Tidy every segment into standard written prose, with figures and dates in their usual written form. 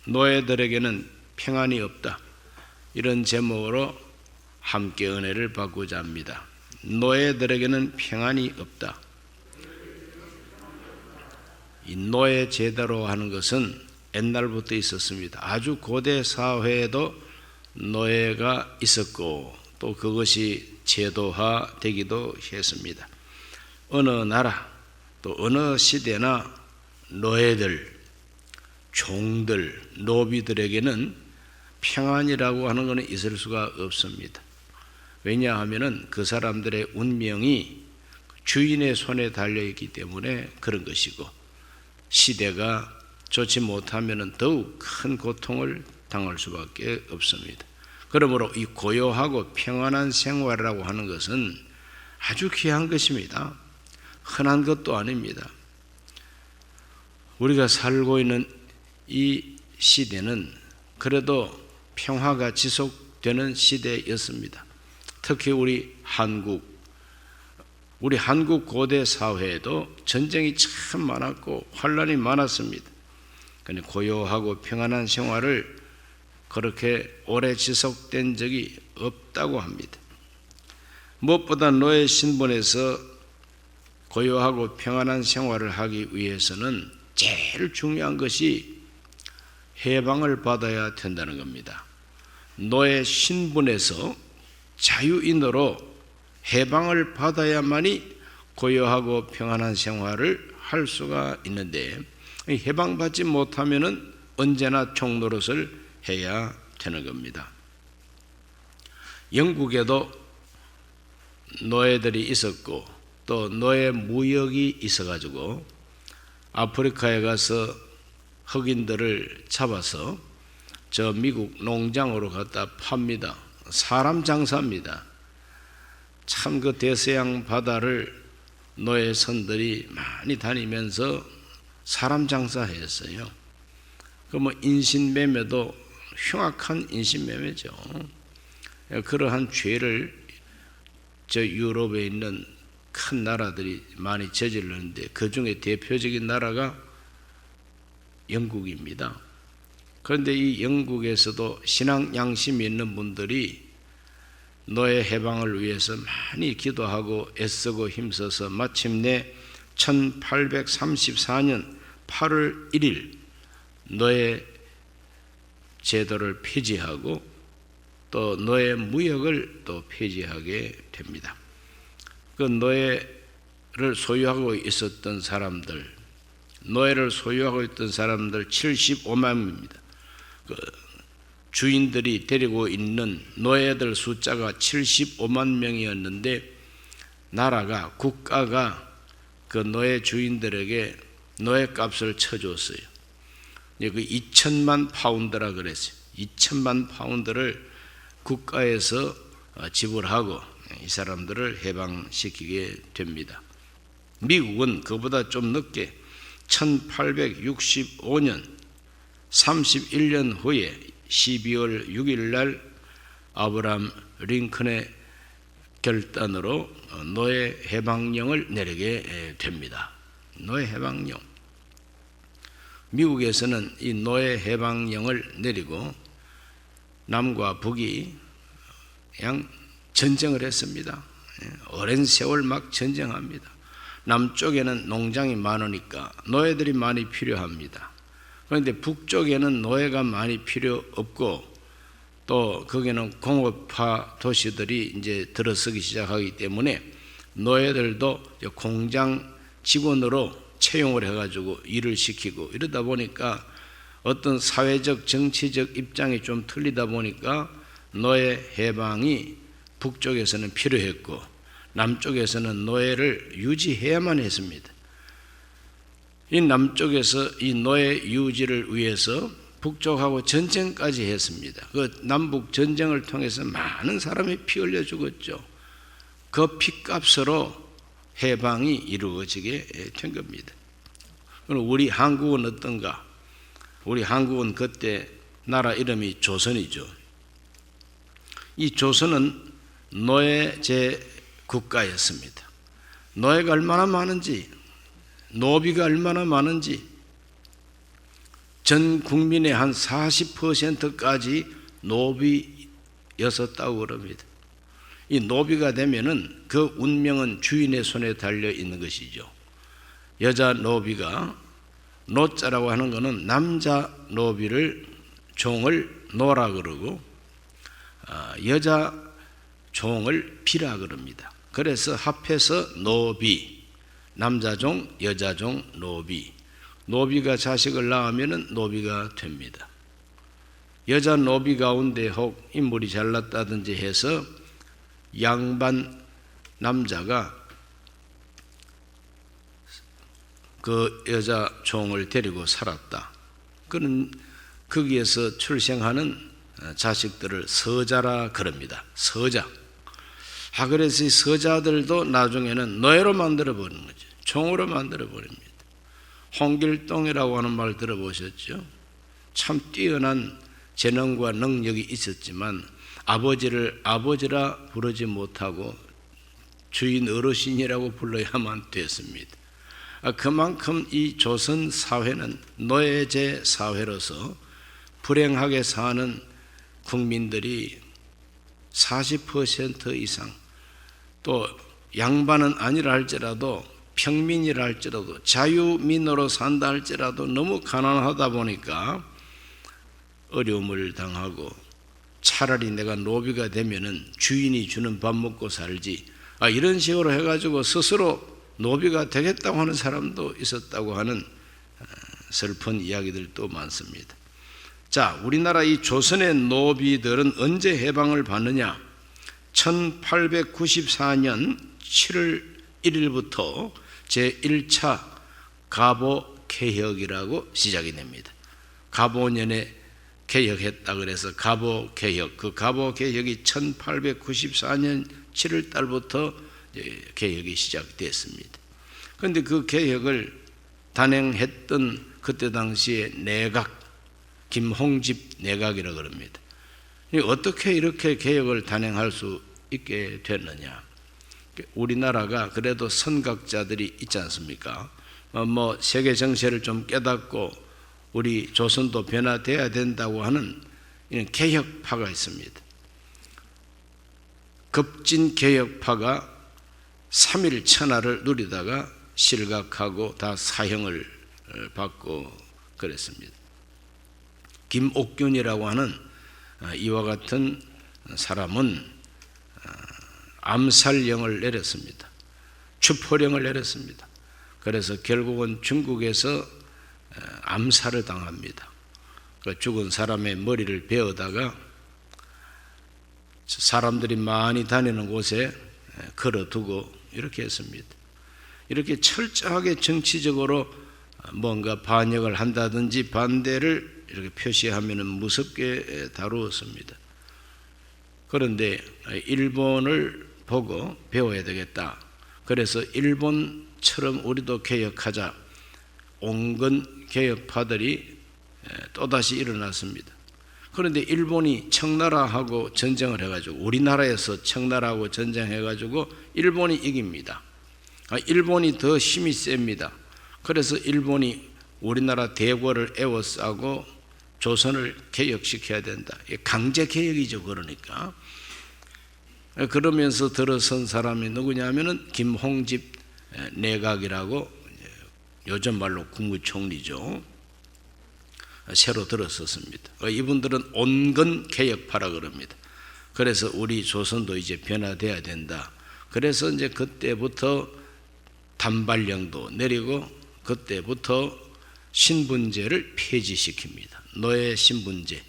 노예들에게는 평안이 없다. 이런 제목으로 함께 은혜를 받고자 합니다. 노예들에게는 평안이 없다. 이 노예 제도로 하는 것은 옛날부터 있었습니다. 아주 고대 사회에도 노예가 있었고 또 그것이 제도화되기도 했습니다. 어느 나라 또 어느 시대나 노예들, 종들, 노비들에게는 평안이라고 하는 것은 있을 수가 없습니다. 왜냐하면 그 사람들의 운명이 주인의 손에 달려있기 때문에 그런 것이고, 시대가 좋지 못하면 더욱 큰 고통을 당할 수밖에 없습니다. 그러므로 이 고요하고 평안한 생활이라고 하는 것은 아주 귀한 것입니다. 흔한 것도 아닙니다. 우리가 살고 있는 이 시대는 그래도 평화가 지속되는 시대였습니다. 특히 우리 한국 고대 사회에도 전쟁이 참 많았고 환란이 많았습니다. 그런데 고요하고 평안한 생활을 그렇게 오래 지속된 적이 없다고 합니다. 무엇보다 노예 신분에서 고요하고 평안한 생활을 하기 위해서는 제일 중요한 것이 해방을 받아야 된다는 겁니다. 노예 신분에서 자유인으로 해방을 받아야만이 고요하고 평안한 생활을 할 수가 있는데, 해방받지 못하면은 언제나 종노릇을 해야 되는 겁니다. 영국에도 노예들이 있었고 또 노예 무역이 있어가지고 아프리카에 가서 흑인들을 잡아서 저 미국 농장으로 갖다 팝니다. 사람 장사입니다. 참 그 대서양 바다를 노예선들이 많이 다니면서 사람 장사했어요. 그 뭐 인신매매도 흉악한 인신매매죠. 그러한 죄를 저 유럽에 있는 큰 나라들이 많이 저질렀는데 그 중에 대표적인 나라가 영국입니다. 그런데 이 영국에서도 신앙 양심이 있는 분들이 노예 해방을 위해서 많이 기도하고 애쓰고 힘써서 마침내 1834년 8월 1일 노예 제도를 폐지하고 또 노예 무역을 또 폐지하게 됩니다. 그 노예를 소유하고 있었던 사람들, 노예를 소유하고 있던 사람들 75만입니다. 그 주인들이 데리고 있는 노예들 숫자가 75만 명이었는데 국가가 그 노예 주인들에게 노예값을 쳐줬어요. 그 2천만 파운드라 그랬어요. 2천만 파운드를 국가에서 지불하고 이 사람들을 해방시키게 됩니다. 미국은 그보다 좀 늦게 1865년 31년 후에 12월 6일 날 아브라함 링컨의 결단으로 노예 해방령을 내리게 됩니다. 노예 해방령. 미국에서는 이 노예 해방령을 내리고 남과 북이 그냥 전쟁을 했습니다. 오랜 세월 막 전쟁합니다. 남쪽에는 농장이 많으니까 노예들이 많이 필요합니다. 그런데 북쪽에는 노예가 많이 필요 없고 또 거기는 공업화 도시들이 이제 들어서기 시작하기 때문에 노예들도 공장 직원으로 채용을 해가지고 일을 시키고 이러다 보니까 어떤 사회적 정치적 입장이 좀 틀리다 보니까 노예 해방이 북쪽에서는 필요했고 남쪽에서는 노예를 유지해야만 했습니다. 이 남쪽에서 이 노예 유지를 위해서 북쪽하고 전쟁까지 했습니다. 그 남북 전쟁을 통해서 많은 사람이 피 흘려 죽었죠. 그 피값으로 해방이 이루어지게 된 겁니다. 그럼 우리 한국은 어떤가? 우리 한국은 그때 나라 이름이 조선이죠. 이 조선은 노예제 국가였습니다. 노예가 얼마나 많은지, 노비가 얼마나 많은지 전 국민의 한 40%까지 노비였었다고 그럽니다. 이 노비가 되면은 그 운명은 주인의 손에 달려 있는 것이죠. 여자 노비가, 노자라고 하는 것은 남자 노비를, 종을 노라 그러고 여자 종을 비라 그럽니다. 그래서 합해서 노비, 남자종, 여자종, 노비. 노비가 자식을 낳으면 노비가 됩니다. 여자 노비 가운데 혹 인물이 잘났다든지 해서 양반 남자가 그 여자 종을 데리고 살았다. 그는 거기에서 출생하는 자식들을 서자라 그럽니다. 서자. 그래서 이 서자들도 나중에는 노예로 만들어 버리는 거죠. 종으로 만들어 버립니다. 홍길동이라고 하는 말 들어보셨죠? 참 뛰어난 재능과 능력이 있었지만 아버지를 아버지라 부르지 못하고 주인 어르신이라고 불러야만 됐습니다. 그만큼 이 조선 사회는 노예제 사회로서 불행하게 사는 국민들이 40% 이상, 또 양반은 아니라 할지라도 평민이라 할지라도 자유민으로 산다 할지라도 너무 가난하다 보니까 어려움을 당하고, 차라리 내가 노비가 되면은 주인이 주는 밥 먹고 살지, 이런 식으로 해가지고 스스로 노비가 되겠다고 하는 사람도 있었다고 하는 슬픈 이야기들도 많습니다. 자, 우리나라 이 조선의 노비들은 언제 해방을 받느냐? 1894년 7월 1일부터 제1차 갑오개혁이라고 시작이 됩니다. 갑오년에 개혁했다 그래서 갑오개혁, 그 갑오개혁이 1894년 7월 달부터 개혁이 시작됐습니다. 그런데 그 개혁을 단행했던 그때 당시에 내각, 김홍집 내각이라고 그럽니다. 어떻게 이렇게 개혁을 단행할 수 있게 됐느냐? 우리나라가 그래도 선각자들이 있지 않습니까? 세계 정세를 좀 깨닫고 우리 조선도 변화돼야 된다고 하는 이런 개혁파가 있습니다. 급진 개혁파가 3일 천하를 누리다가 실각하고 다 사형을 받고 그랬습니다. 김옥균이라고 하는 이와 같은 사람은 암살령을 내렸습니다. 추포령을 내렸습니다. 그래서 결국은 중국에서 암살을 당합니다. 죽은 사람의 머리를 베어다가 사람들이 많이 다니는 곳에 걸어두고 이렇게 했습니다. 이렇게 철저하게 정치적으로 뭔가 반역을 한다든지 반대를 이렇게 표시하면 무섭게 다루었습니다. 그런데 일본을 보고 배워야 되겠다. 그래서 일본처럼 우리도 개혁하자. 온건 개혁파들이 또다시 일어났습니다. 그런데 일본이 청나라하고 전쟁을 해가지고, 우리나라에서 청나라하고 전쟁해가지고 일본이 이깁니다. 일본이 더 힘이 셉니다. 그래서 일본이 우리나라 대궐을 에워싸고 조선을 개혁시켜야 된다. 강제 개혁이죠. 그러니까 그러면서 들어선 사람이 누구냐면은 김홍집 내각이라고, 요즘 말로 국무총리죠. 새로 들어섰습니다. 이분들은 온건 개혁파라 그럽니다. 그래서 우리 조선도 이제 변화돼야 된다. 그래서 이제 그때부터 단발령도 내리고 그때부터 신분제를 폐지시킵니다. 노예 신분제,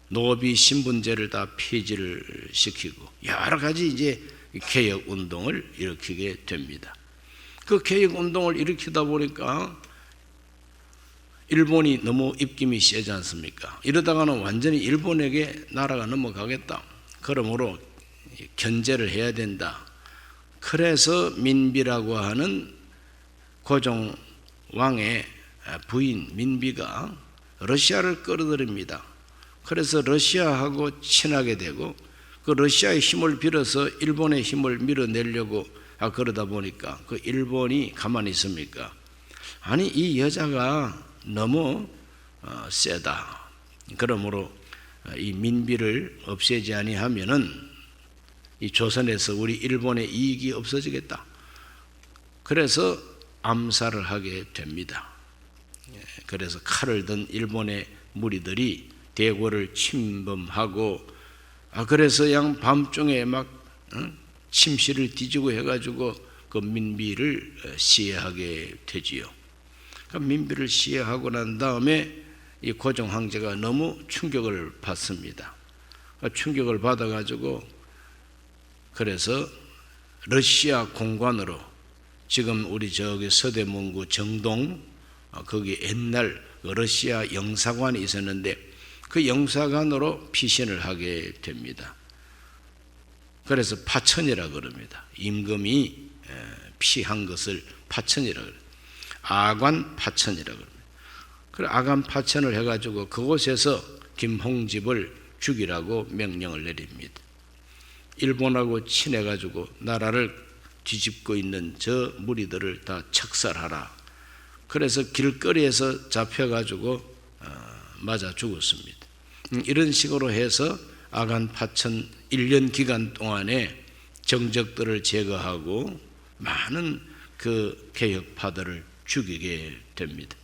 노비 신분제를 다 폐지를 시키고 여러 가지 이제 개혁 운동을 일으키게 됩니다. 그 개혁 운동을 일으키다 보니까 일본이 너무 입김이 세지 않습니까? 이러다가는 완전히 일본에게 나라가 넘어가겠다. 그러므로 견제를 해야 된다. 그래서 민비라고 하는 고종 왕의 부인 민비가 러시아를 끌어들입니다. 그래서 러시아하고 친하게 되고 그 러시아의 힘을 빌어서 일본의 힘을 밀어내려고 그러다 보니까 그 일본이 가만히 있습니까? 아니, 이 여자가 너무 세다. 그러므로 이 민비를 없애지 아니하면은 이 조선에서 우리 일본의 이익이 없어지겠다. 그래서 암살을 하게 됩니다. 그래서 칼을 든 일본의 무리들이 대궐을 침범하고, 그래서 양 밤중에 막 침실을 뒤지고 해가지고 그 민비를 시해하게 되지요. 민비를 시해하고 난 다음에 이 고종 황제가 너무 충격을 받습니다. 충격을 받아가지고 그래서 러시아 공관으로, 지금 우리 저기 서대문구 정동 거기 옛날 러시아 영사관이 있었는데 그 영사관으로 피신을 하게 됩니다. 그래서 파천이라 그럽니다. 임금이 피한 것을 파천이라 그래요. 아관 파천이라 그럽니다. 그래 아관 파천을 해가지고 그곳에서 김홍집을 죽이라고 명령을 내립니다. 일본하고 친해가지고 나라를 뒤집고 있는 저 무리들을 다 척살하라. 그래서 길거리에서 잡혀가지고 맞아 죽었습니다. 이런 식으로 해서 아간 파천 1년 기간 동안에 정적들을 제거하고 많은 그 개혁파들을 죽이게 됩니다.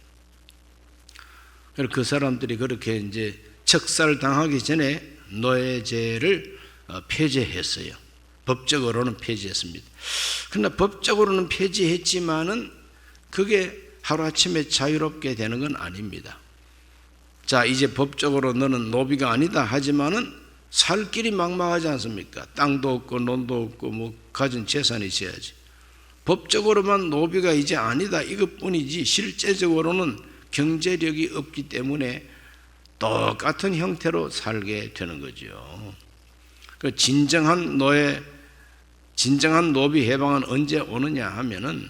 그 사람들이 그렇게 이제 척살당하기 전에 노예제를 폐지했어요. 법적으로는 폐지했습니다. 그러나 법적으로는 폐지했지만은 그게 하루아침에 자유롭게 되는 건 아닙니다. 자, 이제 법적으로 너는 노비가 아니다 하지만은 살 길이 막막하지 않습니까? 땅도 없고 논도 없고 뭐 가진 재산이 있어야지. 법적으로만 노비가 이제 아니다 이것뿐이지 실제적으로는 경제력이 없기 때문에 똑같은 형태로 살게 되는 거죠. 그 진정한 노비 해방은 언제 오느냐 하면은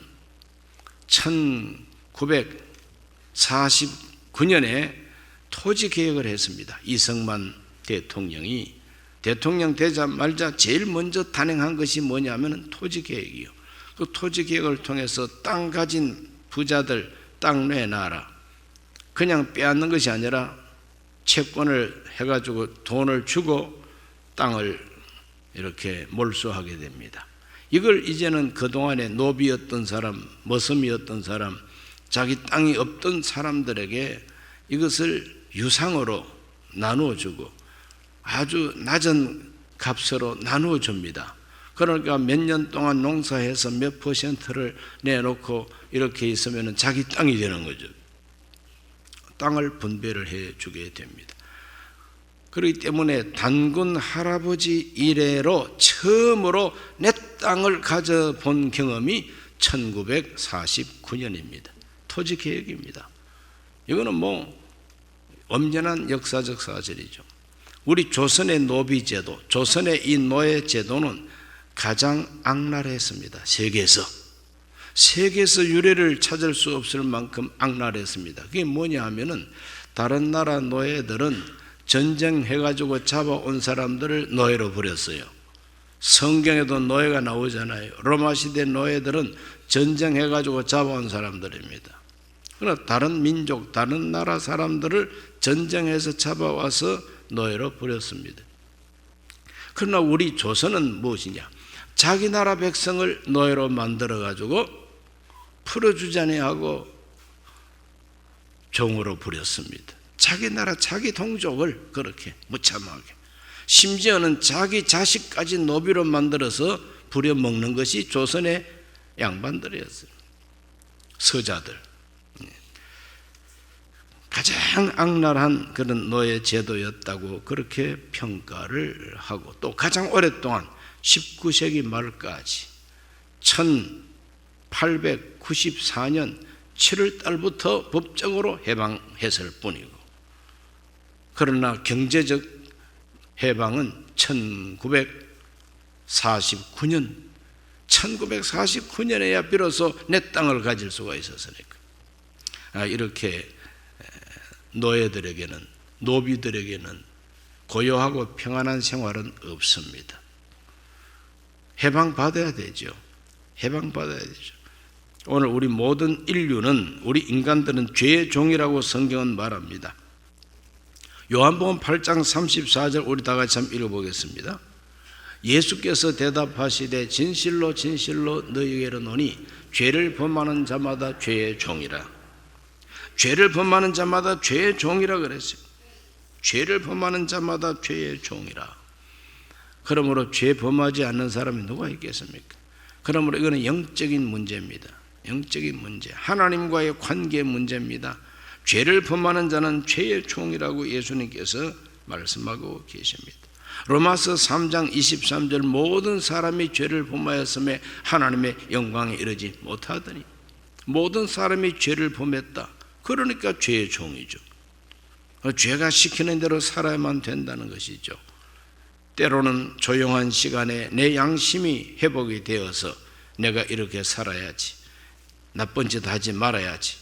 1949년에 토지 개혁을 했습니다. 이승만 대통령이 대통령 되자마자 제일 먼저 단행한 것이 뭐냐면은 토지 개혁이요. 그 토지 개혁을 통해서 땅 가진 부자들 땅 내놔라. 그냥 빼앗는 것이 아니라 채권을 해가지고 돈을 주고 땅을 이렇게 몰수하게 됩니다. 이걸 이제는 그동안에 노비였던 사람, 머슴이었던 사람, 자기 땅이 없던 사람들에게 이것을 유상으로 나누어주고 아주 낮은 값으로 나누어줍니다. 그러니까 몇 년 동안 농사해서 몇 %를 내놓고 이렇게 있으면 자기 땅이 되는 거죠. 땅을 분배를 해주게 됩니다. 그렇기 때문에 단군 할아버지 이래로 처음으로 내 땅을 가져본 경험이 1949년입니다. 토지 개혁입니다. 이거는 뭐 엄연한 역사적 사실이죠. 우리 조선의 노비제도, 조선의 이 노예제도는 가장 악랄했습니다. 세계에서 유례를 찾을 수 없을 만큼 악랄했습니다. 그게 뭐냐 하면은 다른 나라 노예들은 전쟁해가지고 잡아온 사람들을 노예로 부렸어요. 성경에도 노예가 나오잖아요. 로마 시대 노예들은 전쟁해가지고 잡아온 사람들입니다. 그러나 다른 민족, 다른 나라 사람들을 전쟁해서 잡아와서 노예로 부렸습니다. 그러나 우리 조선은 무엇이냐? 자기 나라 백성을 노예로 만들어가지고 풀어주자니 하고 종으로 부렸습니다. 자기 나라, 자기 동족을 그렇게 무참하게. 심지어는 자기 자식까지 노비로 만들어서 부려먹는 것이 조선의 양반들이었어요. 서자들. 가장 악랄한 그런 노예 제도였다고 그렇게 평가를 하고, 또 가장 오랫동안 19세기 말까지 1894년 7월 달부터 법적으로 해방했을 뿐이고, 그러나 경제적 해방은 1949년에야 비로소 내 땅을 가질 수가 있었으니까. 이렇게 노예들에게는, 노비들에게는 고요하고 평안한 생활은 없습니다. 해방받아야 되죠. 해방받아야 되죠. 오늘 우리 모든 인류는, 우리 인간들은 죄의 종이라고 성경은 말합니다. 요한복음 8장 34절 우리 다 같이 한번 읽어보겠습니다. 예수께서 대답하시되 진실로 진실로 너희에게 이르노니 죄를 범하는 자마다 죄의 종이라. 죄를 범하는 자마다 죄의 종이라 그랬어요. 죄를 범하는 자마다 죄의 종이라. 그러므로 죄 범하지 않는 사람이 누가 있겠습니까? 그러므로 이거는 영적인 문제입니다. 영적인 문제, 하나님과의 관계 문제입니다. 죄를 범하는 자는 죄의 종이라고 예수님께서 말씀하고 계십니다. 로마서 3장 23절 모든 사람이 죄를 범하였음에 하나님의 영광에 이르지 못하더니, 모든 사람이 죄를 범했다. 그러니까 죄의 종이죠. 죄가 시키는 대로 살아야만 된다는 것이죠. 때로는 조용한 시간에 내 양심이 회복이 되어서 내가 이렇게 살아야지, 나쁜 짓 하지 말아야지,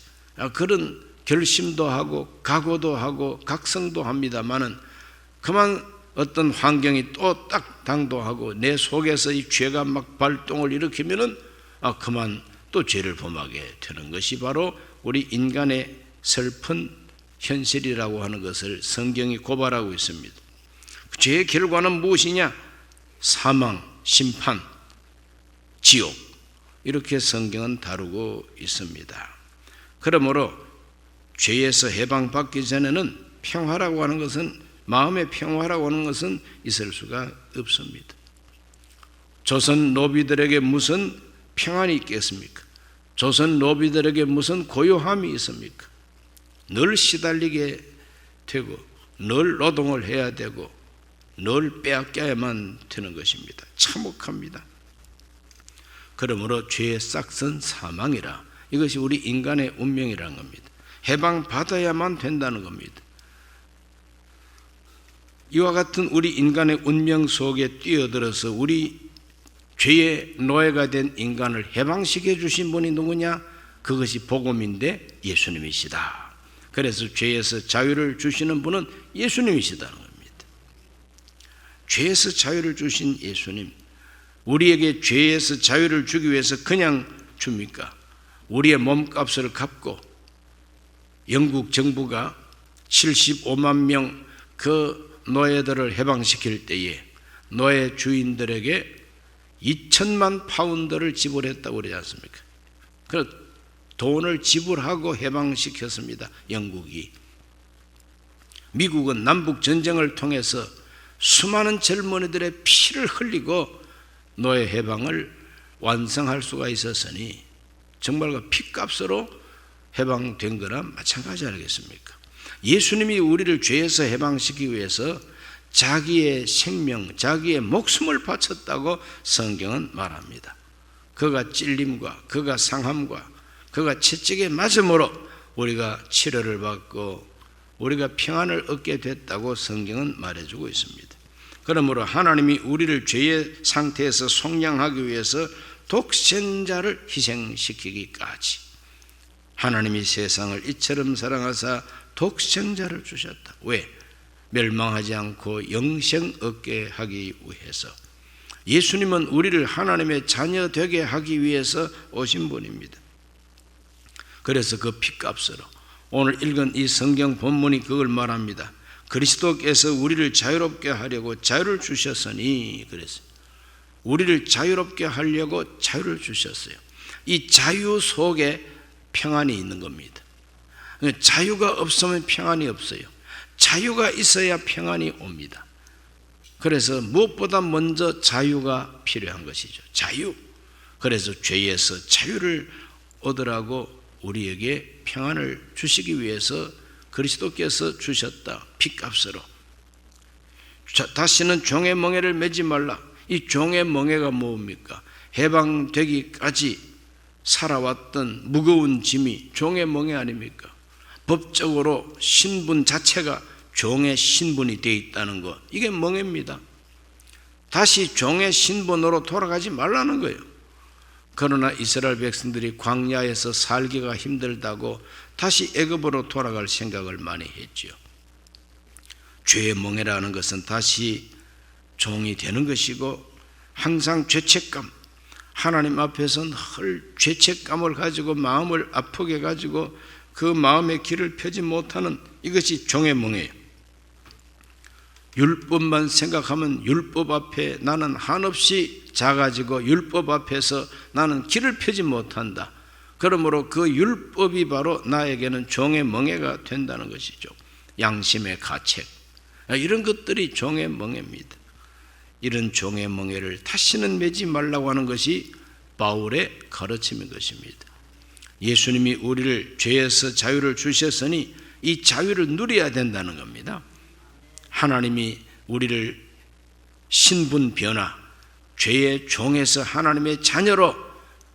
그런 결심도 하고 각오도 하고 각성도 합니다마는 그만 어떤 환경이 또 딱 당도하고 내 속에서 이 죄가 막 발동을 일으키면은 그만 또 죄를 범하게 되는 것이 바로 우리 인간의 슬픈 현실이라고 하는 것을 성경이 고발하고 있습니다. 죄의 결과는 무엇이냐? 사망, 심판, 지옥, 이렇게 성경은 다루고 있습니다. 그러므로 죄에서 해방받기 전에는 평화라고 하는 것은, 마음의 평화라고 하는 것은 있을 수가 없습니다. 조선 노비들에게 무슨 평안이 있겠습니까? 조선 노비들에게 무슨 고요함이 있습니까? 늘 시달리게 되고 늘 노동을 해야 되고 늘 빼앗겨야만 되는 것입니다. 참혹합니다. 그러므로 죄의 싹은 사망이라. 이것이 우리 인간의 운명이라는 겁니다. 해방받아야만 된다는 겁니다. 이와 같은 우리 인간의 운명 속에 뛰어들어서 우리 죄의 노예가 된 인간을 해방시켜 주신 분이 누구냐? 그것이 복음인데 예수님이시다. 그래서 죄에서 자유를 주시는 분은 예수님이시다는 겁니다. 죄에서 자유를 주신 예수님, 우리에게 죄에서 자유를 주기 위해서 그냥 줍니까? 우리의 몸값을 갚고 영국 정부가 75만 명 그 노예들을 해방시킬 때에 노예 주인들에게 2천만 파운드를 지불했다고 그러지 않습니까? 그 돈을 지불하고 해방시켰습니다. 영국이. 미국은 남북전쟁을 통해서 수많은 젊은이들의 피를 흘리고 노예 해방을 완성할 수가 있었으니 정말 그 피값으로 해방된 거나 마찬가지 아니겠습니까? 예수님이 우리를 죄에서 해방시키기 위해서 자기의 생명, 자기의 목숨을 바쳤다고 성경은 말합니다. 그가 찔림과 그가 상함과 그가 채찍에 맞음으로 우리가 치료를 받고 우리가 평안을 얻게 됐다고 성경은 말해주고 있습니다. 그러므로 하나님이 우리를 죄의 상태에서 속량하기 위해서 독생자를 희생시키기까지 하나님이 세상을 이처럼 사랑하사 독생자를 주셨다. 왜? 멸망하지 않고 영생 얻게 하기 위해서. 예수님은 우리를 하나님의 자녀 되게 하기 위해서 오신 분입니다. 그래서 그 피값으로 오늘 읽은 이 성경 본문이 그걸 말합니다. 그리스도께서 우리를 자유롭게 하려고 자유를 주셨으니, 그랬어요. 우리를 자유롭게 하려고 자유를 주셨어요. 이 자유 속에 평안이 있는 겁니다. 자유가 없으면 평안이 없어요. 자유가 있어야 평안이 옵니다. 그래서 무엇보다 먼저 자유가 필요한 것이죠. 자유. 그래서 죄에서 자유를 얻으라고 우리에게 평안을 주시기 위해서 그리스도께서 주셨다. 피값으로. 다시는 종의 멍에를 매지 말라. 이 종의 멍에가 뭡니까? 해방되기까지 살아왔던 무거운 짐이 종의 멍에 아닙니까? 법적으로 신분 자체가 종의 신분이 되어 있다는 것, 이게 멍에입니다. 다시 종의 신분으로 돌아가지 말라는 거예요. 그러나 이스라엘 백성들이 광야에서 살기가 힘들다고 다시 애굽으로 돌아갈 생각을 많이 했지요. 죄의 멍에라는 것은 다시 종이 되는 것이고 항상 죄책감, 하나님 앞에서 늘 죄책감을 가지고 마음을 아프게 가지고 그 마음의 길을 펴지 못하는 이것이 종의 멍에예요. 율법만 생각하면 율법 앞에 나는 한없이 작아지고 율법 앞에서 나는 길을 펴지 못한다. 그러므로 그 율법이 바로 나에게는 종의 멍에가 된다는 것이죠. 양심의 가책, 이런 것들이 종의 멍에입니다. 이런 종의 멍에를 다시는 매지 말라고 하는 것이 바울의 가르침인 것입니다. 예수님이 우리를 죄에서 자유를 주셨으니 이 자유를 누려야 된다는 겁니다. 하나님이 우리를 신분 변화, 죄의 종에서 하나님의 자녀로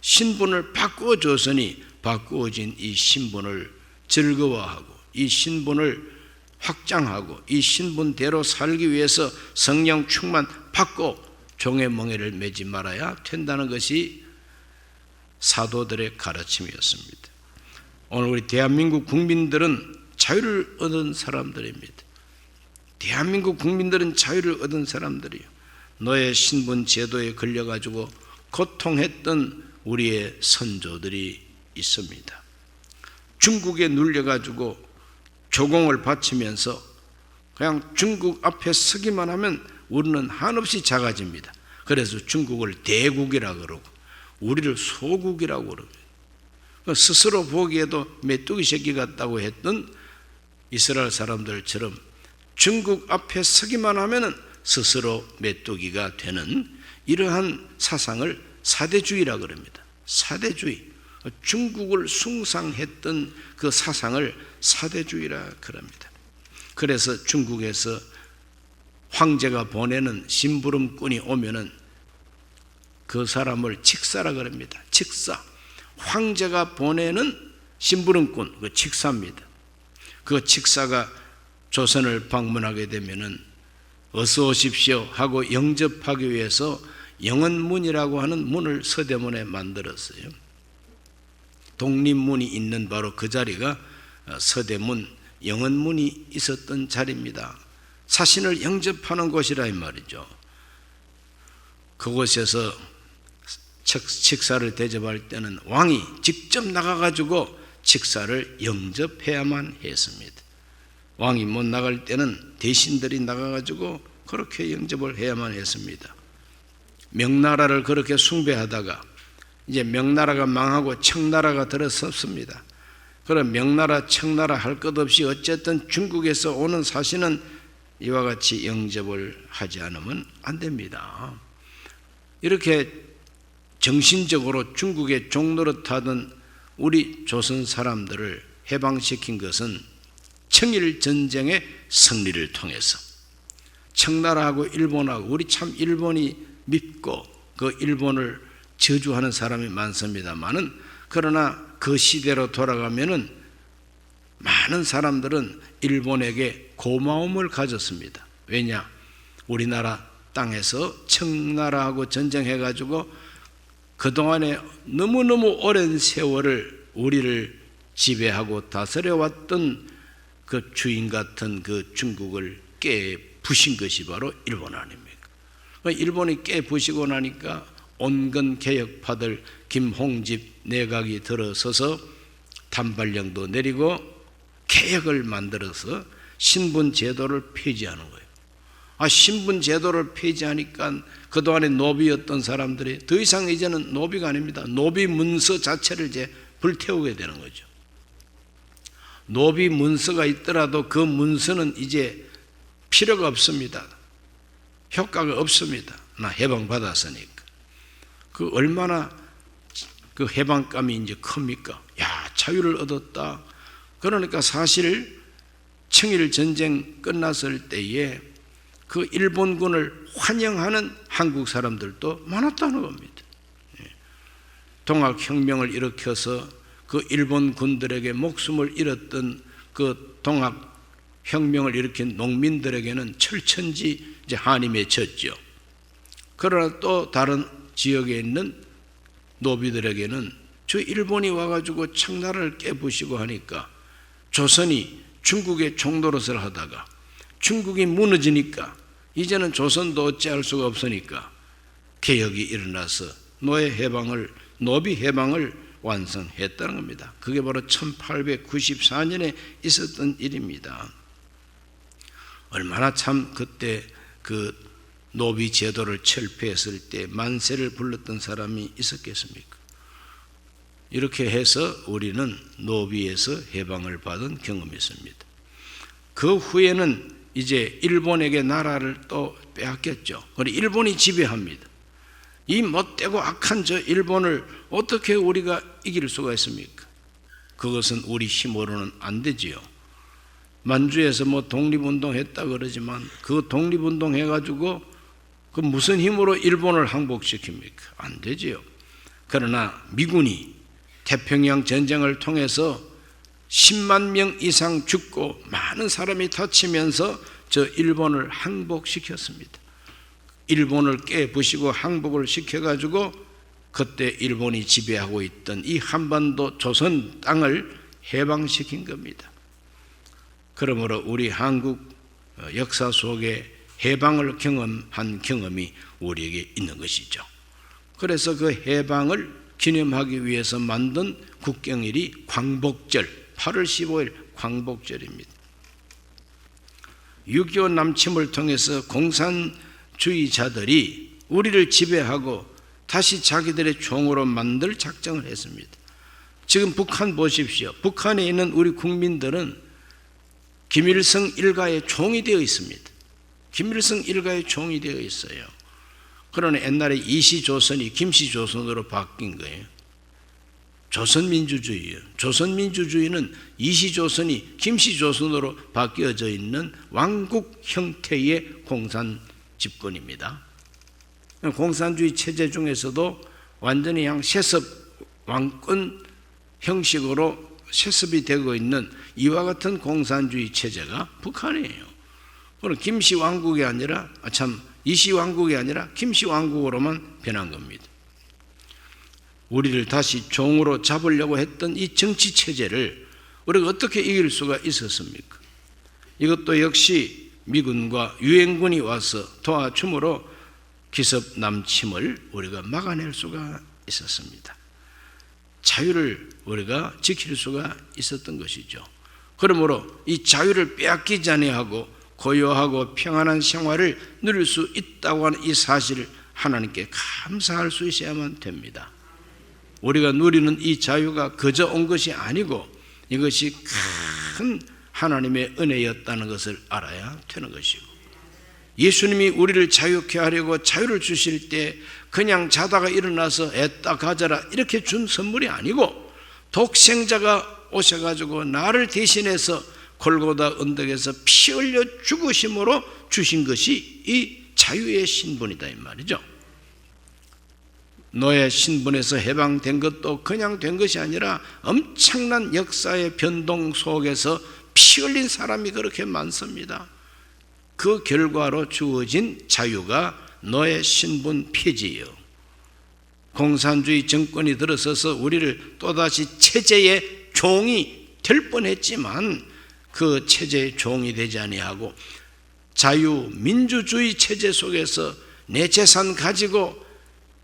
신분을 바꾸어 줬으니 바꾸어진 이 신분을 즐거워하고 이 신분을 확장하고 이 신분대로 살기 위해서 성령 충만 받고 종의 멍에를 매지 말아야 된다는 것이 사도들의 가르침이었습니다. 오늘 우리 대한민국 국민들은 자유를 얻은 사람들입니다. 대한민국 국민들은 자유를 얻은 사람들이요. 노예 신분 제도에 걸려가지고 고통했던 우리의 선조들이 있습니다. 중국에 눌려가지고 조공을 바치면서 그냥 중국 앞에 서기만 하면 우리는 한없이 작아집니다. 그래서 중국을 대국이라 그러고 우리를 소국이라고 그러고 스스로 보기에도 메뚜기 새끼 같다고 했던 이스라엘 사람들처럼 중국 앞에 서기만 하면 스스로 메뚜기가 되는 이러한 사상을 사대주의라 그럽니다. 사대주의, 중국을 숭상했던 그 사상을 사대주의라 그럽니다. 그래서 중국에서 황제가 보내는 심부름꾼이 오면은 그 사람을 칙사라 그럽니다. 칙사. 황제가 보내는 심부름꾼, 그 칙사입니다. 그 칙사가 조선을 방문하게 되면은 어서 오십시오 하고 영접하기 위해서 영언문이라고 하는 문을 서대문에 만들었어요. 독립문이 있는 바로 그 자리가 서대문 영언문이 있었던 자리입니다. 사신을 영접하는 곳이라 이 말이죠. 그곳에서 칙사를 대접할 때는 왕이 직접 나가가지고 칙사를 영접해야만 했습니다. 왕이 못 나갈 때는 대신들이 나가가지고 그렇게 영접을 해야만 했습니다. 명나라를 그렇게 숭배하다가 이제 명나라가 망하고 청나라가 들어섰습니다. 그럼 명나라, 청나라 할 것 없이 어쨌든 중국에서 오는 사신은 이와 같이 영접을 하지 않으면 안 됩니다. 이렇게 정신적으로 중국의 종노릇하던 우리 조선 사람들을 해방시킨 것은 청일전쟁의 승리를 통해서 청나라하고 일본하고 우리 참 일본이 밉고 그 일본을 저주하는 사람이 많습니다만은 그러나 그 시대로 돌아가면은 많은 사람들은 일본에게 고마움을 가졌습니다. 왜냐? 우리나라 땅에서 청나라하고 전쟁해가지고 그동안에 너무너무 오랜 세월을 우리를 지배하고 다스려왔던 그 주인 같은 그 중국을 깨부신 것이 바로 일본 아닙니까? 일본이 깨부시고 나니까 온건 개혁파들 김홍집 내각이 들어서서 단발령도 내리고 개혁을 만들어서 신분 제도를 폐지하는 거예요. 신분 제도를 폐지하니까 그동안에 노비였던 사람들이 더 이상 이제는 노비가 아닙니다. 노비 문서 자체를 이제 불태우게 되는 거죠. 노비 문서가 있더라도 그 문서는 이제 필요가 없습니다. 효과가 없습니다. 나 해방받았으니까. 그 얼마나 그 해방감이 이제 큽니까? 야, 자유를 얻었다. 그러니까 사실 청일 전쟁 끝났을 때에 그 일본군을 환영하는 한국 사람들도 많았다는 겁니다. 동학혁명을 일으켜서 그 일본 군들에게 목숨을 잃었던 그 동학혁명을 일으킨 농민들에게는 철천지 이제 한이 맺혔죠. 그러나 또 다른 지역에 있는 노비들에게는 저 일본이 와가지고 청나라를 깨부시고 하니까 조선이 중국의 종노릇을 하다가 중국이 무너지니까 이제는 조선도 어찌할 수가 없으니까 개혁이 일어나서 노비 해방을 완성했다는 겁니다. 그게 바로 1894년에 있었던 일입니다. 얼마나 참 그때 그 노비 제도를 철폐했을 때 만세를 불렀던 사람이 있었겠습니까? 이렇게 해서 우리는 노비에서 해방을 받은 경험이 있습니다. 그 후에는 이제 일본에게 나라를 또 빼앗겼죠. 그리고 일본이 지배합니다. 이 못되고 악한 저 일본을 어떻게 우리가 이길 수가 있습니까? 그것은 우리 힘으로는 안 되지요. 만주에서 뭐 독립운동 했다 그러지만 그 독립운동 해가지고 그 무슨 힘으로 일본을 항복시킵니까? 안 되지요. 그러나 미군이 태평양 전쟁을 통해서 10만 명 이상 죽고 많은 사람이 다치면서 저 일본을 항복시켰습니다. 일본을 깨부시고 항복을 시켜가지고 그때 일본이 지배하고 있던 이 한반도 조선 땅을 해방시킨 겁니다. 그러므로 우리 한국 역사 속에 해방을 경험한 경험이 우리에게 있는 것이죠. 그래서 그 해방을 기념하기 위해서 만든 국경일이 광복절, 8월 15일 광복절입니다. 6.25 남침을 통해서 공산주의자들이 우리를 지배하고 다시 자기들의 종으로 만들 작정을 했습니다. 지금 북한 보십시오. 북한에 있는 우리 국민들은 김일성 일가의 종이 되어 있습니다. 김일성 일가의 종이 되어 있어요. 그러나 옛날에 이시조선이 김시조선으로 바뀐 거예요. 조선민주주의예요. 조선민주주의는 이시조선이 김시조선으로 바뀌어져 있는 왕국 형태의 공산 집권입니다. 공산주의 체제 중에서도 완전히 그냥 세습 왕권 형식으로 세습이 되고 있는 이와 같은 공산주의 체제가 북한이에요. 그럼 김시왕국이 아니라 이시왕국이 아니라 김시왕국으로만 변한 겁니다. 우리를 다시 종으로 잡으려고 했던 이 정치 체제를 우리가 어떻게 이길 수가 있었습니까? 이것도 역시 미군과 유엔군이 와서 도와줌으로 기습 남침을 우리가 막아낼 수가 있었습니다. 자유를 우리가 지킬 수가 있었던 것이죠. 그러므로 이 자유를 빼앗기지 아니하고 고요하고 평안한 생활을 누릴 수 있다고 하는 이 사실을 하나님께 감사할 수 있어야만 됩니다. 우리가 누리는 이 자유가 그저 온 것이 아니고 이것이 큰 하나님의 은혜였다는 것을 알아야 되는 것이고, 예수님이 우리를 자유케 하려고 자유를 주실 때 그냥 자다가 일어나서 애따 가져라 이렇게 준 선물이 아니고 독생자가 오셔가지고 나를 대신해서 골고다 언덕에서 피 흘려 죽으심으로 주신 것이 이 자유의 신분이다 이 말이죠. 노예 신분에서 해방된 것도 그냥 된 것이 아니라 엄청난 역사의 변동 속에서 피 흘린 사람이 그렇게 많습니다. 그 결과로 주어진 자유가 노예 신분 폐지예요. 공산주의 정권이 들어서서 우리를 또다시 체제의 종이 될 뻔했지만 그 체제의 종이 되지 아니하고 자유민주주의 체제 속에서 내 재산 가지고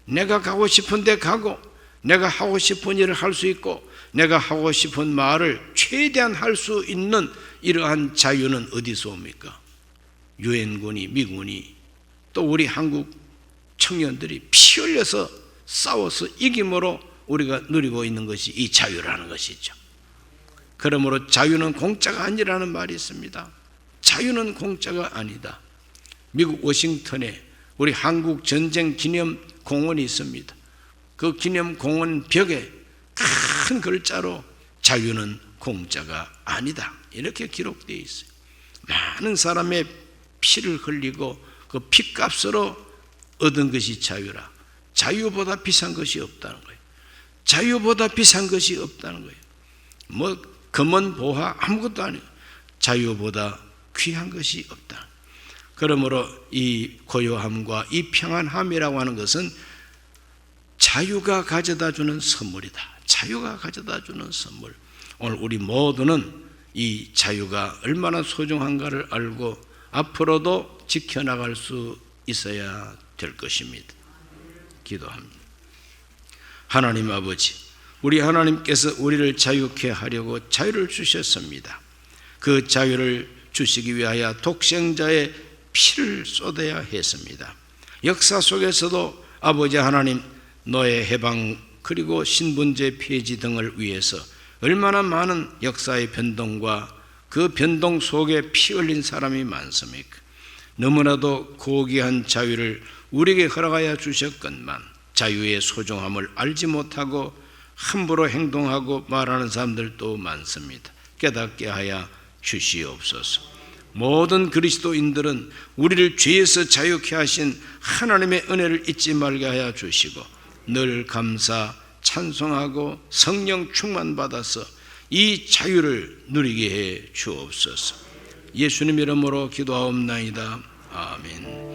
내가 가고 싶은 데 가고 내가 하고 싶은 일을 할 수 있고 내가 하고 싶은 말을 최대한 할 수 있는 이러한 자유는 어디서 옵니까? 유엔군이, 미군이, 또 우리 한국 청년들이 피 흘려서 싸워서 이김으로 우리가 누리고 있는 것이 이 자유라는 것이죠. 그러므로 자유는 공짜가 아니라는 말이 있습니다. 자유는 공짜가 아니다. 미국 워싱턴에 우리 한국 전쟁 기념 공원이 있습니다. 그 기념 공원 벽에 큰 글자로 자유는 공짜가 아니다 이렇게 기록되어 있어요. 많은 사람의 피를 흘리고 그 피값으로 얻은 것이 자유라. 자유보다 비싼 것이 없다는 거예요. 자유보다 비싼 것이 없다는 거예요. 뭐 금은 보화 아무것도 아니에요. 자유보다 귀한 것이 없다. 그러므로 이 고요함과 이 평안함이라고 하는 것은 자유가 가져다 주는 선물이다. 자유가 가져다 주는 선물. 오늘 우리 모두는 이 자유가 얼마나 소중한가를 알고 앞으로도 지켜나갈 수 있어야 될 것입니다. 기도합니다. 하나님 아버지, 우리 하나님께서 우리를 자유케 하려고 자유를 주셨습니다. 그 자유를 주시기 위하여 독생자의 피를 쏟아야 했습니다. 역사 속에서도 아버지 하나님, 노예 해방 그리고 신분제 폐지 등을 위해서 얼마나 많은 역사의 변동과 그 변동 속에 피 흘린 사람이 많습니까? 너무나도 고귀한 자유를 우리에게 허락하여 주셨건만 자유의 소중함을 알지 못하고 함부로 행동하고 말하는 사람들도 많습니다. 깨닫게 하여 주시옵소서. 모든 그리스도인들은 우리를 죄에서 자유케 하신 하나님의 은혜를 잊지 말게 하여 주시고 늘 감사 찬송하고 성령 충만받아서 이 자유를 누리게 해 주옵소서. 예수님 이름으로 기도하옵나이다. 아멘.